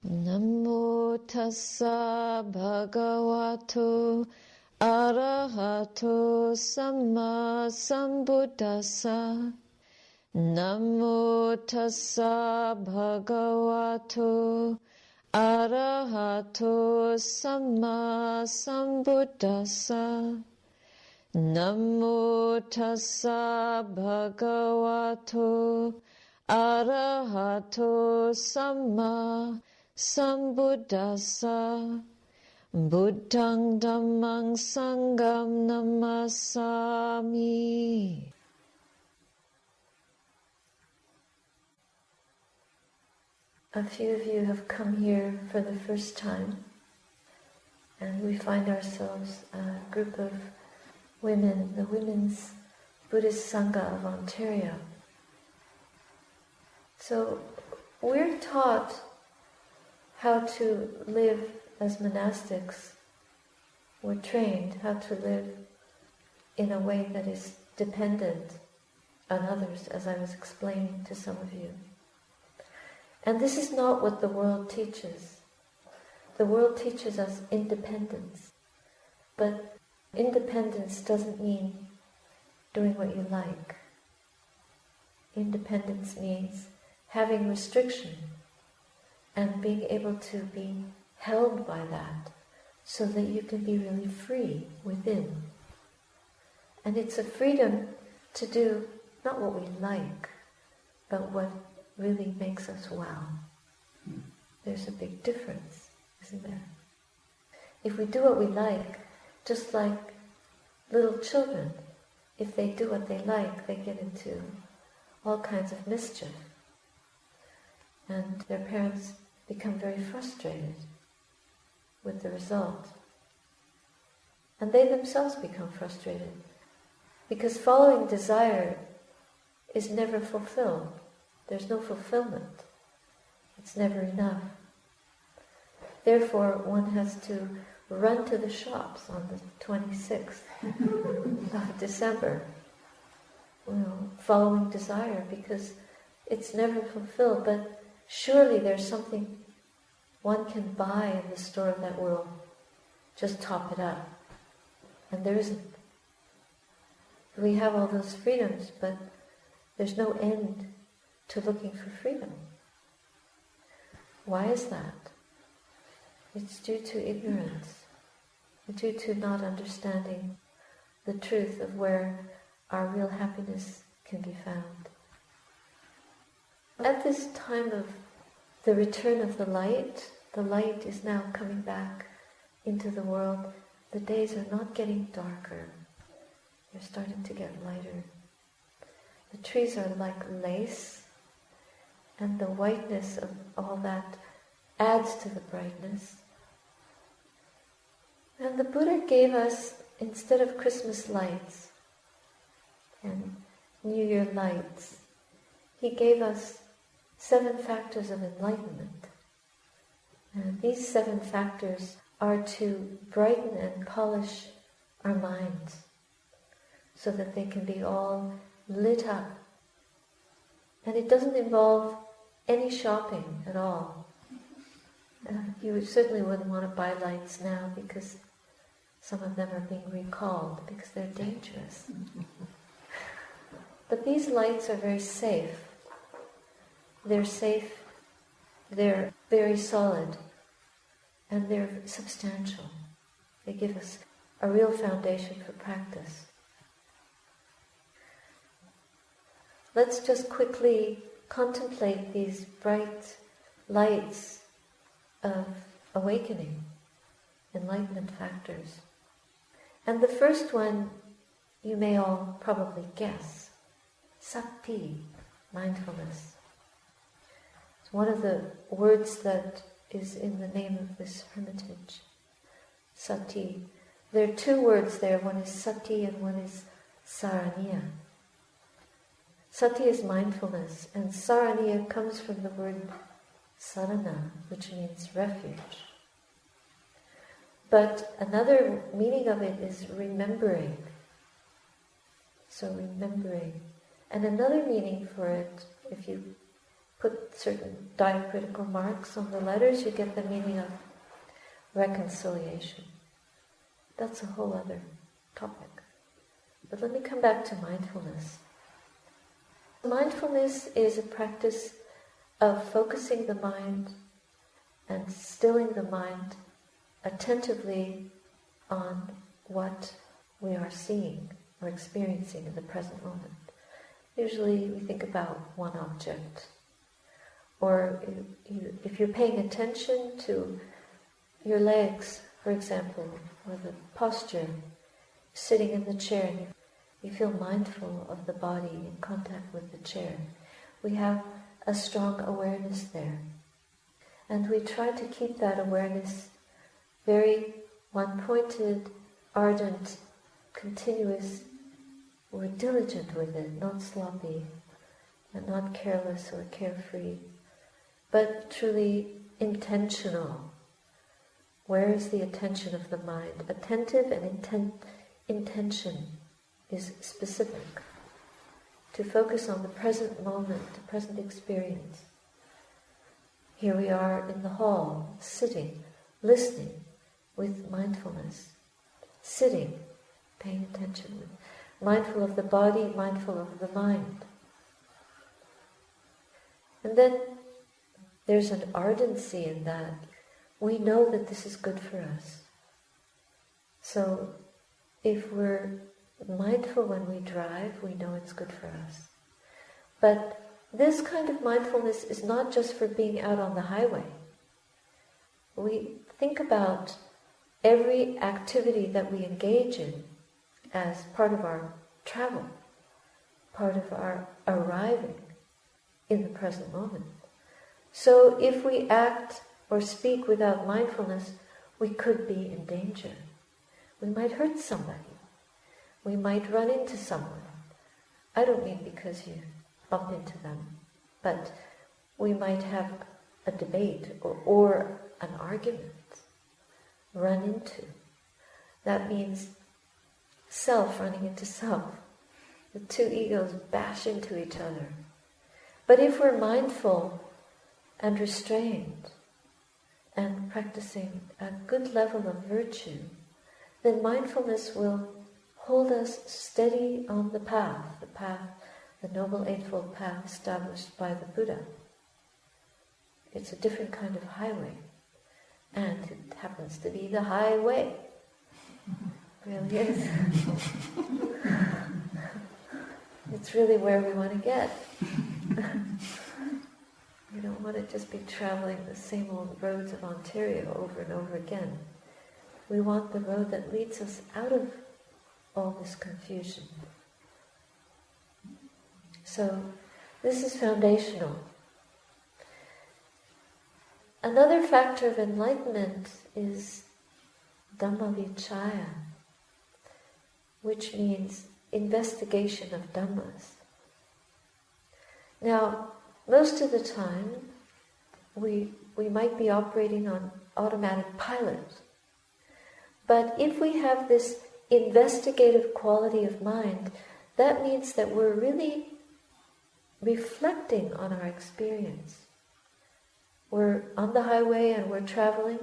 Namo tassa bhagavato arahato samma sambuddhassa. Namo tassa bhagavato arahato samma sambuddhassa. Namo tassa bhagavato arahato samma sambuddhassa. Buddhang dhammang sangham namasami. A few of you have come here for the first time, and we find ourselves a group of women, the Women's Buddhist Sangha of Ontario. So we're taught how to live as monastics. We're trained how to live in a way that is dependent on others, as I was explaining to some of you. And this is not what the world teaches. The world teaches us independence. But independence doesn't mean doing what you like. Independence means having restriction and being able to be held by that so that you can be really free within. And it's a freedom to do not what we like, but what really makes us well. There's a big difference, isn't there? If we do what we like, just like little children, if they do what they like, they get into all kinds of mischief. And their parents become very frustrated with the result. And they themselves become frustrated because following desire is never fulfilled. There's no fulfillment. It's never enough. Therefore, one has to run to the shops on the 26th of December, following desire, because it's never fulfilled. But surely there's something one can buy in the store that will just top it up. And there isn't. We have all those freedoms, but there's no end to looking for freedom. Why is that? It's due to ignorance, due to not understanding the truth of where our real happiness can be found. At this time of the return of the light is now coming back into the world. The days are not getting darker. They're starting to get lighter. The trees are like lace, and the whiteness of all that adds to the brightness. And the Buddha gave us, instead of Christmas lights and New Year lights, he gave us 7 factors of enlightenment. And these 7 factors are to brighten and polish our minds so that they can be all lit up. And it doesn't involve any shopping at all. You certainly wouldn't want to buy lights now because some of them are being recalled because they're dangerous. But these lights are very safe. They're safe, they're very solid, and they're substantial. They give us a real foundation for practice. Let's just quickly contemplate these bright lights of awakening, enlightenment factors. And the first one, you may all probably guess, Sati, mindfulness. It's one of the words that is in the name of this hermitage, Sati. There are 2 words there, one is Sati and one is Saraniya. Sati is mindfulness, and Saraniya comes from the word sarana, which means refuge. But another meaning of it is remembering. So remembering. And another meaning for it, if you put certain diacritical marks on the letters, you get the meaning of reconciliation. That's a whole other topic. But let me come back to mindfulness. Mindfulness is a practice of focusing the mind and stilling the mind attentively on what we are seeing or experiencing in the present moment. Usually we think about one object. Or if you're paying attention to your legs, for example, or the posture, sitting in the chair, and you feel mindful of the body in contact with the chair. We have a strong awareness there. And we try to keep that awareness very one-pointed, ardent, continuous. We're diligent with it, not sloppy, and not careless or carefree, but truly intentional. Where is the attention of the mind? Attentive and intention is specific. To focus on the present moment, the present experience. Here we are in the hall, sitting, listening with mindfulness. Sitting, paying attention, mindful of the body, mindful of the mind. And then there's an ardency in that. We know that this is good for us. So if we're mindful when we drive, we know it's good for us. But this kind of mindfulness is not just for being out on the highway. We think about every activity that we engage in as part of our travel, part of our arriving in the present moment. So if we act or speak without mindfulness, we could be in danger. We might hurt somebody. We might run into someone. I don't mean because you bump into them, but we might have a debate or an argument, run into. That means self running into self. The two egos bash into each other. But if we're mindful and restrained and practicing a good level of virtue, then mindfulness will hold us steady on the path, the Noble Eightfold Path established by the Buddha. It's a different kind of highway, and it happens to be the highway. It really is. It's really where we want to get. We don't want to just be traveling the same old roads of Ontario over and over again. We want the road that leads us out of all this confusion. So, this is foundational. Another factor of enlightenment is Dhammavichaya, which means investigation of Dhammas. Now, most of the time, we might be operating on automatic pilot. But if we have this investigative quality of mind, that means that we're really reflecting on our experience. We're on the highway and we're traveling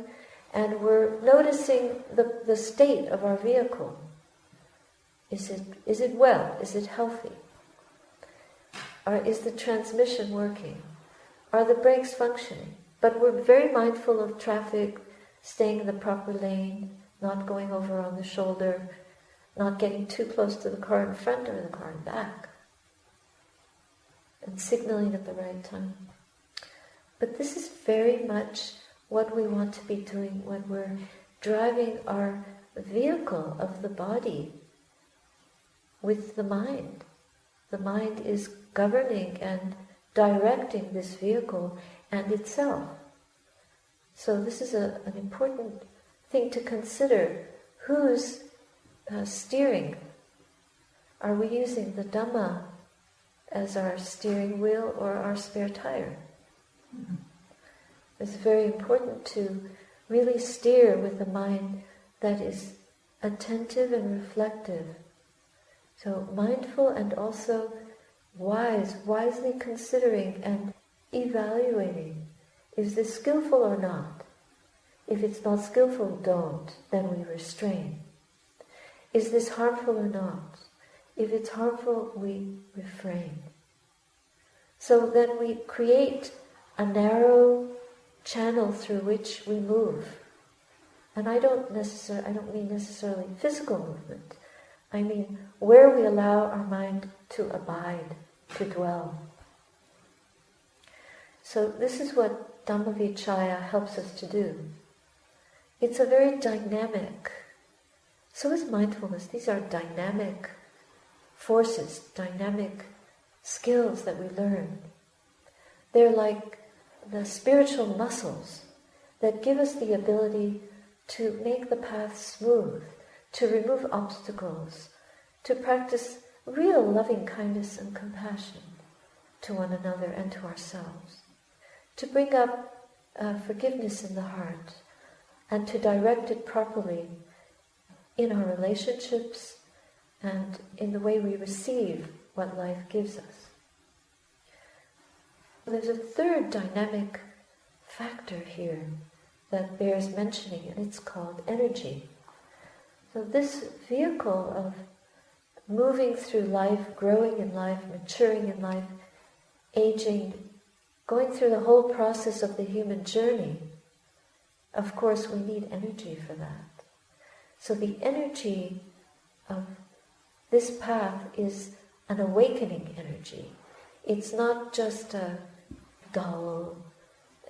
and we're noticing the state of our vehicle. Is it well? Is it healthy? Or is the transmission working? Are the brakes functioning? But we're very mindful of traffic, staying in the proper lane, not going over on the shoulder, not getting too close to the car in front or the car in back, and signaling at the right time. But this is very much what we want to be doing when we're driving our vehicle of the body with the mind. The mind is governing and directing this vehicle and itself. So this is an important thing to consider. Who's steering? Are we using the Dhamma as our steering wheel or our spare tire? It's very important to really steer with a mind that is attentive and reflective. So mindful and also wisely considering and evaluating, is this skillful or not? If it's not skillful, don't. Then we restrain. Is this harmful or not? If it's harmful, we refrain. So then we create a narrow channel through which we move. And I don't mean necessarily physical movement. I mean where we allow our mind to abide, to dwell. So this is what Dhammavicaya helps us to do. It's a very dynamic, so is mindfulness. These are dynamic forces, dynamic skills that we learn. They're like the spiritual muscles that give us the ability to make the path smooth, to remove obstacles, to practice real loving kindness and compassion to one another and to ourselves, to bring up forgiveness in the heart, and to direct it properly in our relationships and in the way we receive what life gives us. There's a third dynamic factor here that bears mentioning, and it's called energy. So this vehicle of moving through life, growing in life, maturing in life, aging, going through the whole process of the human journey, of course we need energy for that. So the energy of this path is an awakening energy. It's not just a dull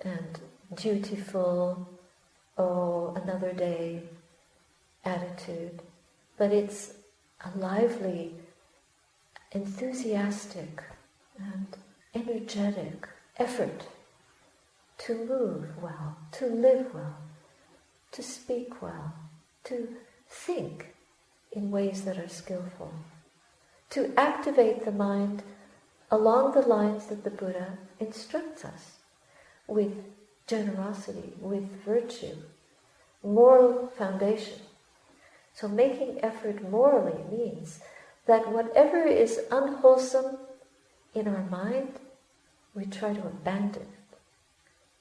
and dutiful, oh, another day attitude, but it's a lively, enthusiastic and energetic effort to move well, to live well, to speak well, to think in ways that are skillful, to activate the mind along the lines that the Buddha instructs us, with generosity, with virtue, moral foundation. So making effort morally means that whatever is unwholesome in our mind, we try to abandon it.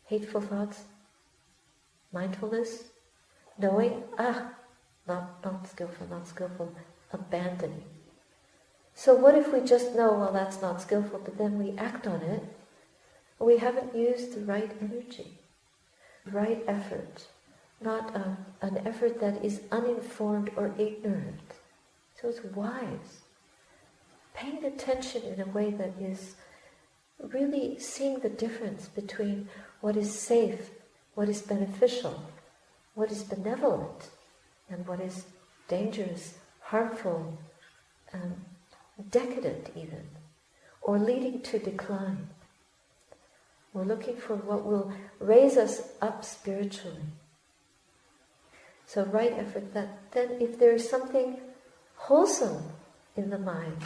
Hateful thoughts, mindfulness, knowing, not skillful, abandoning. So what if we just know, well, that's not skillful, but then we act on it? We haven't used the right energy, right effort, not an effort that is uninformed or ignorant. So it's wise. Paying attention in a way that is really seeing the difference between what is safe, what is beneficial, what is benevolent, and what is dangerous, harmful, decadent even, or leading to decline. We're looking for what will raise us up spiritually. So right effort, that then if there is something wholesome in the mind,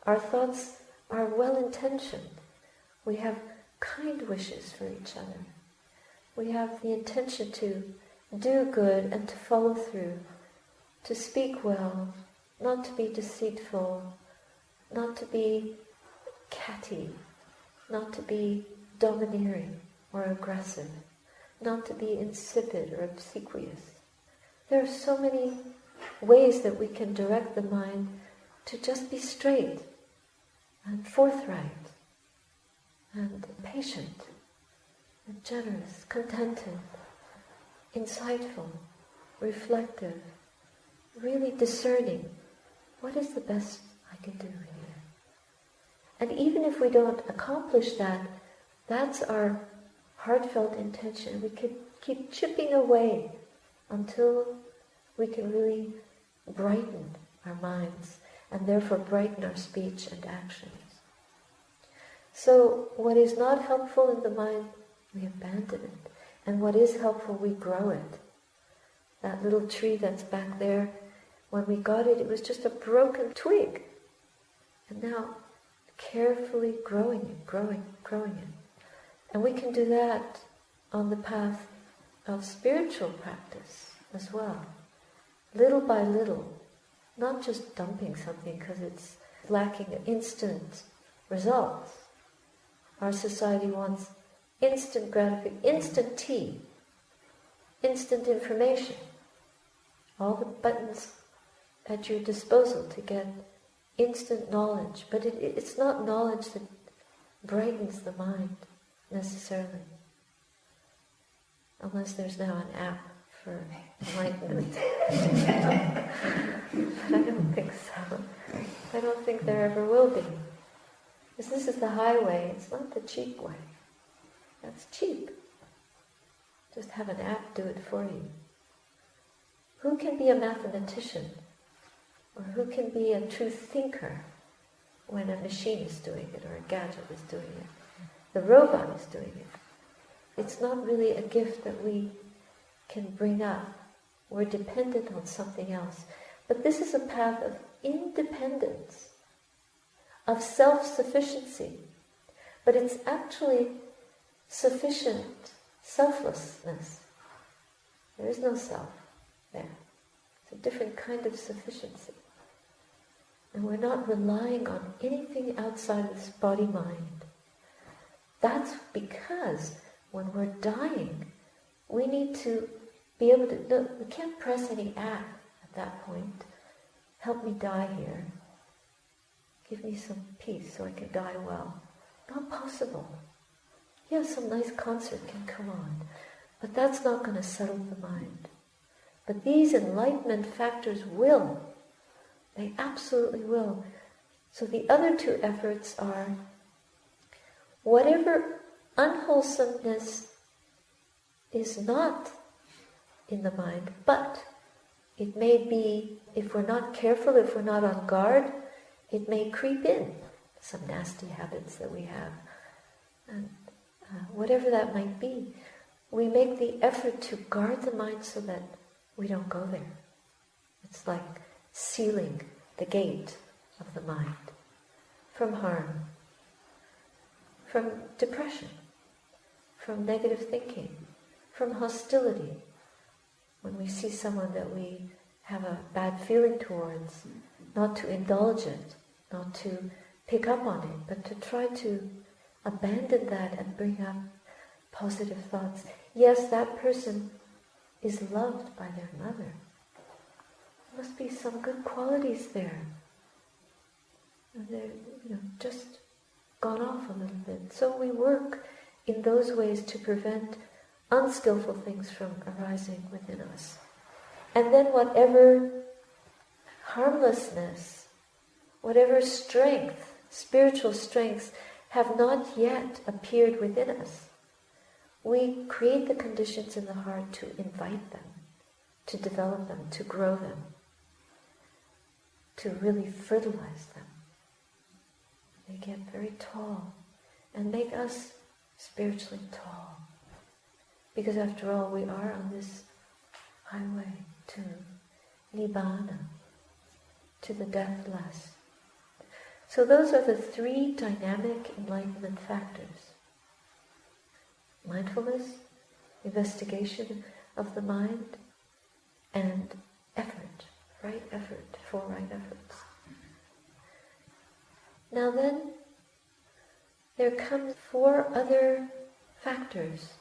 our thoughts are well-intentioned. We have kind wishes for each other. We have the intention to do good and to follow through, to speak well, not to be deceitful, not to be catty, not to be domineering or aggressive, not to be insipid or obsequious. There are so many ways that we can direct the mind to just be straight and forthright and patient and generous, contented, insightful, reflective, really discerning. What is the best I can do here? And even if we don't accomplish that, that's our heartfelt intention. We could keep chipping away until we can really brighten our minds and therefore brighten our speech and actions. So what is not helpful in the mind, we abandon it. And what is helpful, we grow it. That little tree that's back there, when we got it, it was just a broken twig. And now, carefully growing it. And we can do that on the path of spiritual practice as well. Little by little, not just dumping something because it's lacking instant results. Our society wants instant gratification, instant tea, instant information, all the buttons at your disposal to get instant knowledge. But it's not knowledge that brightens the mind necessarily, unless there's now an app for enlightenment. But I don't think so. I don't think there ever will be. Because this is the highway, it's not the cheap way. That's cheap. Just have an app do it for you. Who can be a mathematician? Or who can be a true thinker when a machine is doing it or a gadget is doing it? The robot is doing it. It's not really a gift that we can bring up. We're dependent on something else. But this is a path of independence, of self-sufficiency. But it's actually sufficient selflessness. There is no self there. It's a different kind of sufficiency. And we're not relying on anything outside this body-mind. That's because when we're dying, we need to be able to, no, we can't press any app at that point. Help me die here. Give me some peace so I can die well. Not possible. Yes, some nice concert can come on, but that's not going to settle the mind. But these enlightenment factors will. They absolutely will. So the other two efforts are whatever unwholesomeness is not in the mind, but it may be, if we're not careful, if we're not on guard, it may creep in, some nasty habits that we have. And whatever that might be, we make the effort to guard the mind so that we don't go there. It's like sealing the gate of the mind from harm, from depression, from negative thinking, from hostility. When we see someone that we have a bad feeling towards, not to indulge it, not to pick up on it, but to try to abandon that and bring up positive thoughts. Yes, that person is loved by their mother. There must be some good qualities there. They're, just gone off a little bit. So we work in those ways to prevent unskillful things from arising within us. And then whatever harmlessness, whatever strength, spiritual strengths have not yet appeared within us, we create the conditions in the heart to invite them, to develop them, to grow them, to really fertilize them. They get very tall and make us spiritually tall. Because after all, we are on this highway to Nibbana, to the deathless. So those are the three dynamic enlightenment factors. Mindfulness, investigation of the mind, and effort, right effort, four right efforts. Now then, there come four other factors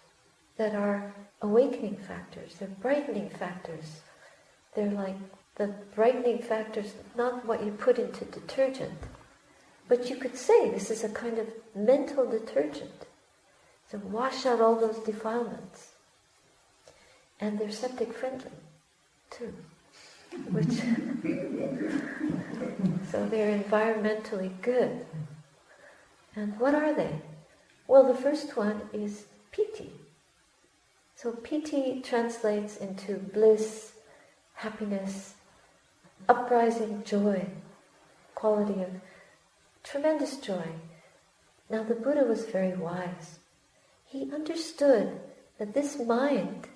that are awakening factors, they're brightening factors. They're like the brightening factors, not what you put into detergent, but you could say this is a kind of mental detergent to wash out all those defilements. And they're septic friendly too, which so they're environmentally good. And what are they? Well, the first one is piti. So piti translates into bliss, happiness, uprising joy, quality of tremendous joy. Now the Buddha was very wise. He understood that this mind,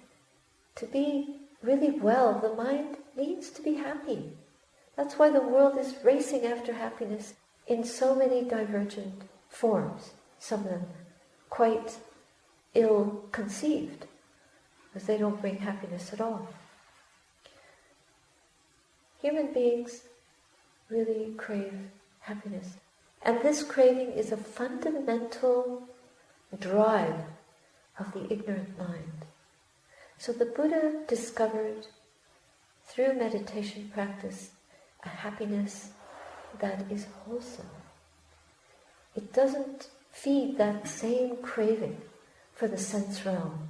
to be really well, the mind needs to be happy. That's why the world is racing after happiness in so many divergent forms, some of them quite ill-conceived, because they don't bring happiness at all. Human beings really crave happiness. And this craving is a fundamental drive of the ignorant mind. So the Buddha discovered through meditation practice a happiness that is wholesome. It doesn't feed that same craving for the sense realm.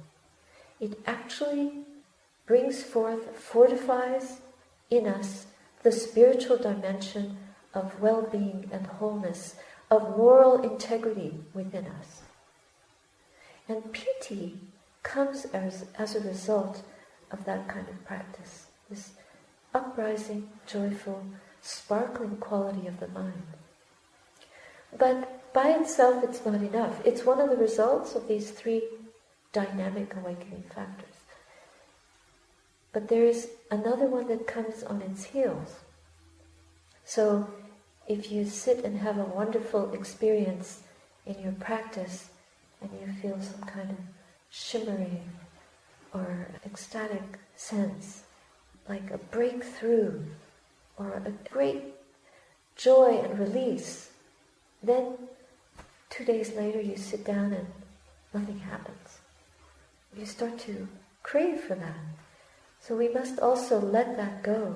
It actually brings forth, fortifies in us the spiritual dimension of well-being and wholeness, of moral integrity within us. And piti comes as a result of that kind of practice, this uprising, joyful, sparkling quality of the mind. But by itself it's not enough. It's one of the results of these three dynamic awakening factors. But there is another one that comes on its heels. So if you sit and have a wonderful experience in your practice and you feel some kind of shimmering or ecstatic sense, like a breakthrough or a great joy and release, then 2 days later you sit down and nothing happens. You start to crave for that. So we must also let that go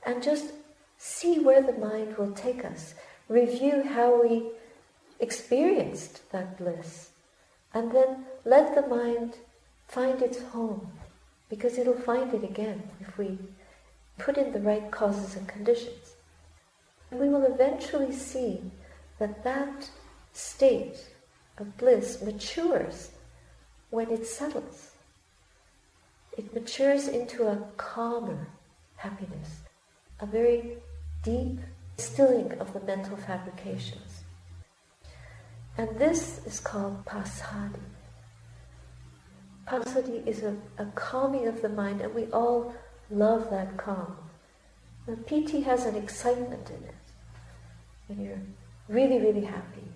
and just see where the mind will take us. Review how we experienced that bliss. And then let the mind find its home, because it'll find it again if we put in the right causes and conditions. And we will eventually see that that state of bliss matures when it settles. It matures into a calmer happiness, a very deep stilling of the mental fabrications. And this is called passaddhi. Passaddhi is a calming of the mind, and we all love that calm. The piti has an excitement in it, when you're really, really happy.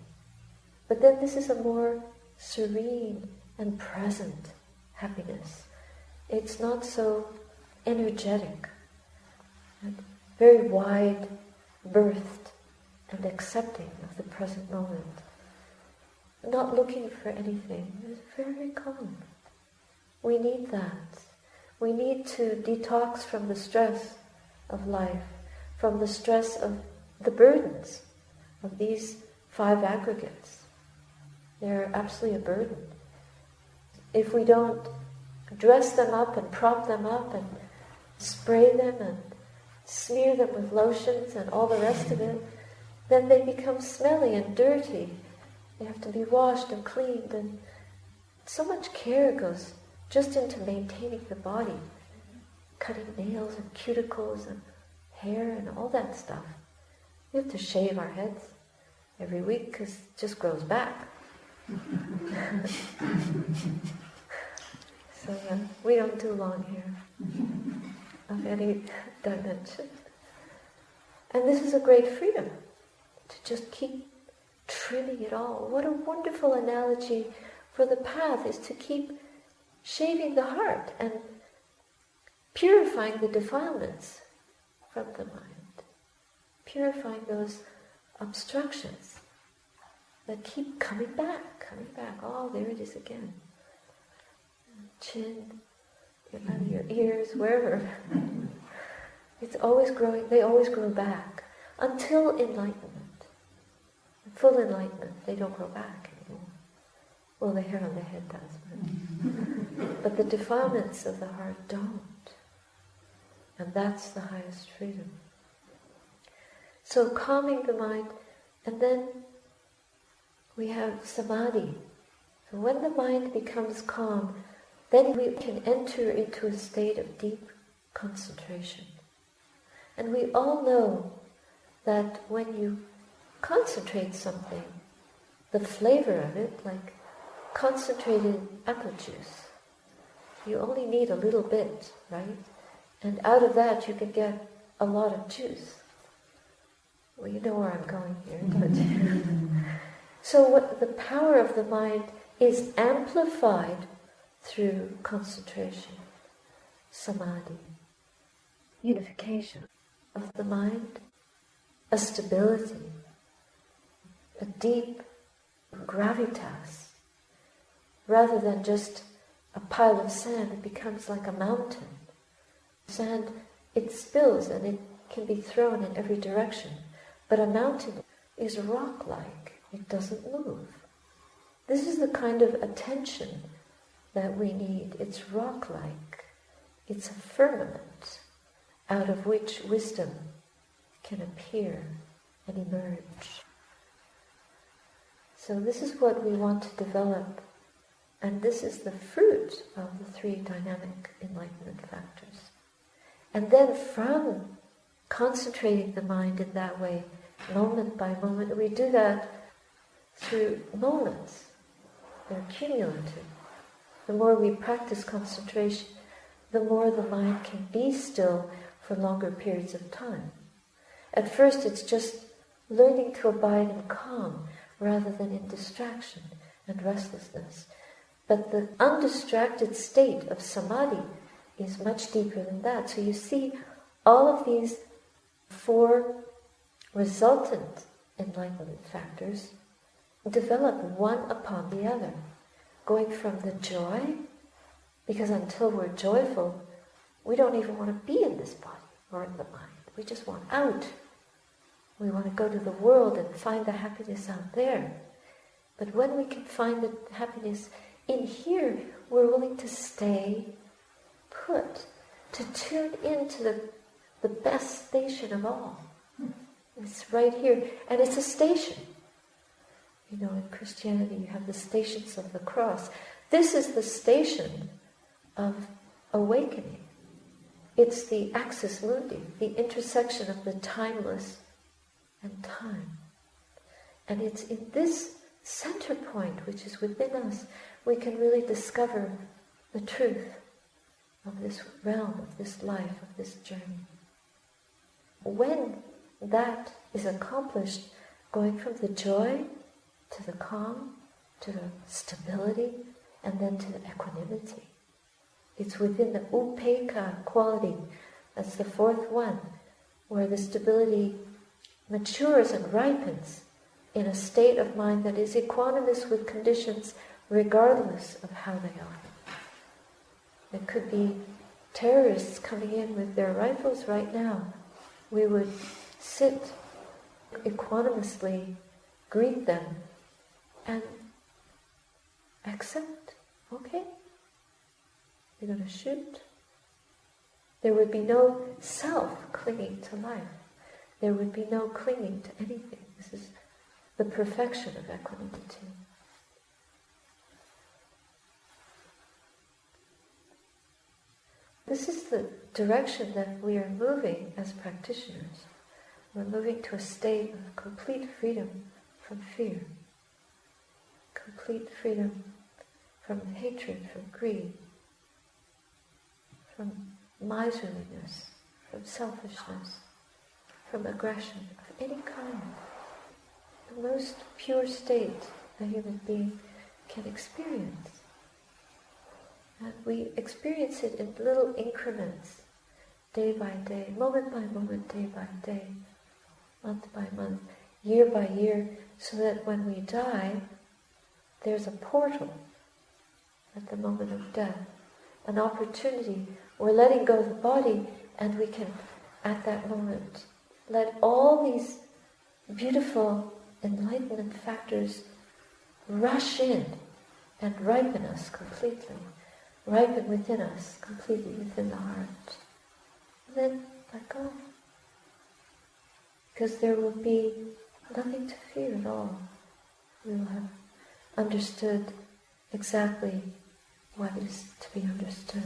But then this is a more serene and present happiness. It's not so energetic, and very wide-berthed and accepting of the present moment. Not looking for anything. It's very calm. We need that. We need to detox from the stress of life, from the stress of the burdens of these 5 aggregates. They're absolutely a burden. If we don't dress them up and prop them up and spray them and smear them with lotions and all the rest of it, then they become smelly and dirty. They have to be washed and cleaned, and so much care goes just into maintaining the body, cutting nails and cuticles and hair and all that stuff. We have to shave our heads every week because it just grows back. So we don't do long hair of any dimension. And this is a great freedom, to just keep trimming it all. What a wonderful analogy for the path is to keep shaving the heart and purifying the defilements from the mind. Purifying those obstructions that keep coming back. Oh, there it is again. Chin, under your ears, wherever. It's always growing, they always grow back until enlightenment. Full enlightenment, they don't grow back anymore. Well, the hair on the head does, but the defilements of the heart don't. And that's the highest freedom. So calming the mind, and then we have samadhi. So when the mind becomes calm, then we can enter into a state of deep concentration. And we all know that when you concentrate something, the flavor of it, like concentrated apple juice, you only need a little bit, right? And out of that you can get a lot of juice. Well, you know where I'm going here. But so what the power of the mind is amplified through concentration, samadhi, unification of the mind, a stability, a deep gravitas, rather than just a pile of sand, it becomes like a mountain. Sand, it spills and it can be thrown in every direction. But a mountain is rock-like. It doesn't move. This is the kind of attention that we need. It's rock-like. It's a firmament out of which wisdom can appear and emerge. So this is what we want to develop, and this is the fruit of the 3 dynamic enlightenment factors. And then from concentrating the mind in that way, moment by moment, we do that through moments. They're cumulative. The more we practice concentration, the more the mind can be still for longer periods of time. At first it's just learning to abide in calm rather than in distraction and restlessness. But the undistracted state of samadhi is much deeper than that. So you see, all of these 4 resultant enlightenment factors develop one upon the other, going from the joy, because until we're joyful, we don't even want to be in this body or in the mind. We just want out. We want to go to the world and find the happiness out there. But when we can find the happiness in here, we're willing to stay put, to tune into the best station of all. It's right here, and it's a station. You know, in Christianity you have the stations of the cross. This is the station of awakening. It's the axis mundi, the intersection of the timeless and time. And it's in this center point, which is within us, we can really discover the truth of this realm, of this life, of this journey. When that is accomplished, going from the joy to the calm, to the stability, and then to the equanimity. It's within the upekkha quality, that's the 4th one, where the stability matures and ripens in a state of mind that is equanimous with conditions regardless of how they are. It could be terrorists coming in with their rifles right now. We would sit equanimously, greet them, and accept. Okay, they're going to shoot. There would be no self clinging to life. There would be no clinging to anything. This is the perfection of equanimity. This is the direction that we are moving as practitioners. We're moving to a state of complete freedom from fear, complete freedom from hatred, from greed, from miserliness, from selfishness, from aggression of any kind. The most pure state a human being can experience. And we experience it in little increments, day by day, moment by moment, day by day, month by month, year by year, so that when we die, there's a portal at the moment of death, an opportunity. We're letting go of the body, and we can, at that moment, let all these beautiful enlightenment factors rush in and ripen us completely, ripen within us completely within the heart. And then let go. Because there will be nothing to fear at all. We will have understood exactly what is to be understood.